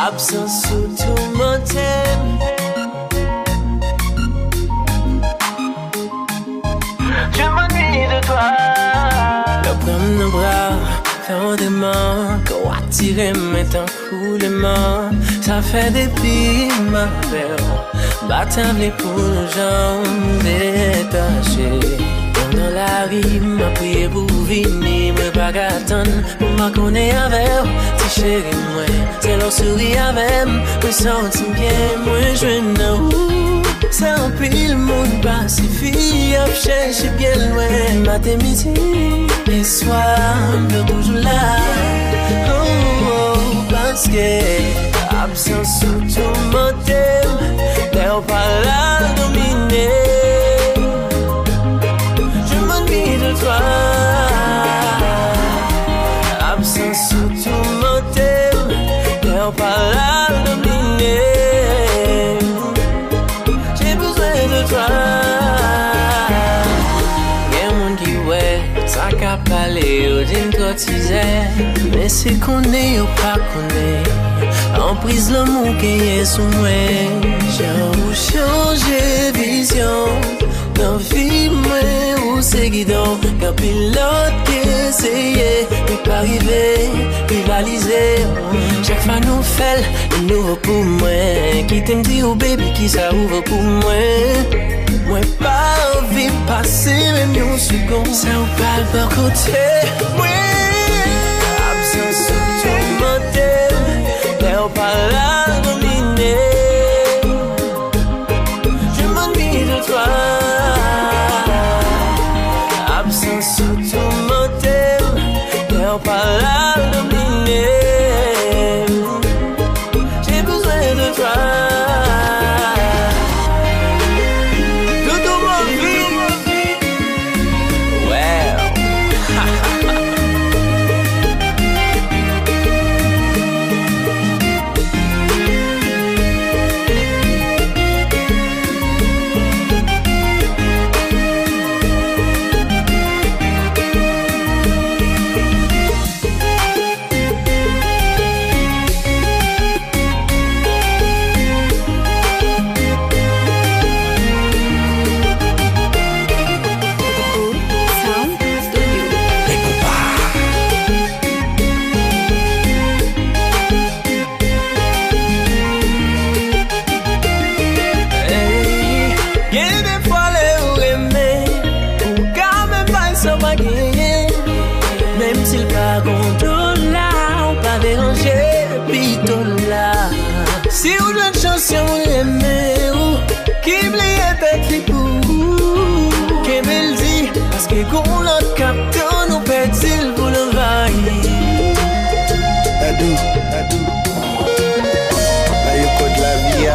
absent sous tout mon thème. Je m'ennuie de toi. Le prendre nos bras, faire un dément, qu'on attire maintenant coulement. Ça fait des pieds, ma belle. Battable pour nos jambes détachées. Dans la rime, m'a prié pour venir, me pas attendre, pour m'a connaître avec, ti chérie moi, c'est leur souris avec, me sentir bien, moi je n'ai c'est un pile monde pacifique, à chercher bien loin, ma midi, et soir, me toujours là, parce que, absence sous tout mon thème, t'es pas là, dominé. De toi, absence sous tout mon thème, t'es pas là dominé. J'ai besoin de toi. Y'a un monde qui ouais, ça qu'a parlé, ou d'une cotisée, mais c'est qu'on est ou pas qu'on est. En prise l'amour qui est sous moi, j'ai changé vision. Dans vie, moi, où c'est guidon, qu'un pilote qui essayait, puis pas arriver, rivaliser. Chaque fois nous fait le nouveau pour moi. Qui t'aime dit au bébé qui ça ouvre pour moi. Moi, pas envie de passer, même une seconde. Ça ou pas le côté. Oui, absence sous tout mon thème, t'es pas là dominé. Je m'ennuie de toi. Absence sous tout mon thème, t'es pas là dominé. J'ai besoin de toi. Toute ma vie. Well. Même s'il pas content là, on pas déranger, puis tout là. Si vous une chanson aimée, ou qui m'l'est tête pour qu'elle me dit, parce que qu'on l'autre capteur nous pète-il pour l'envahir. Adou, là y'a code la vie.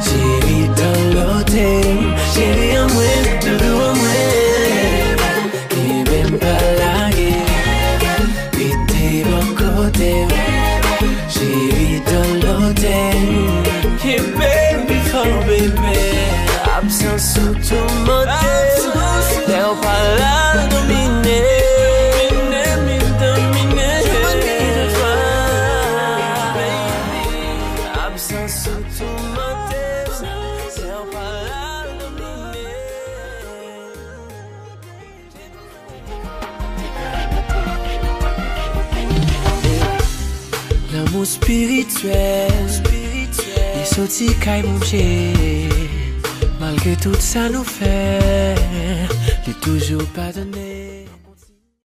Chérie dans l'hôtel, chérie en moi, toujours en moi. Qui m'aime pas la guerre, puis t'es bon côté. Chérie dans l'hôtel, qui baby for baby. Absence sous tout mon thème, t'es pas là dominé. L'amour spirituel, il sorti caille mon pied. Malgré tout ça nous fait, il est toujours pardonné.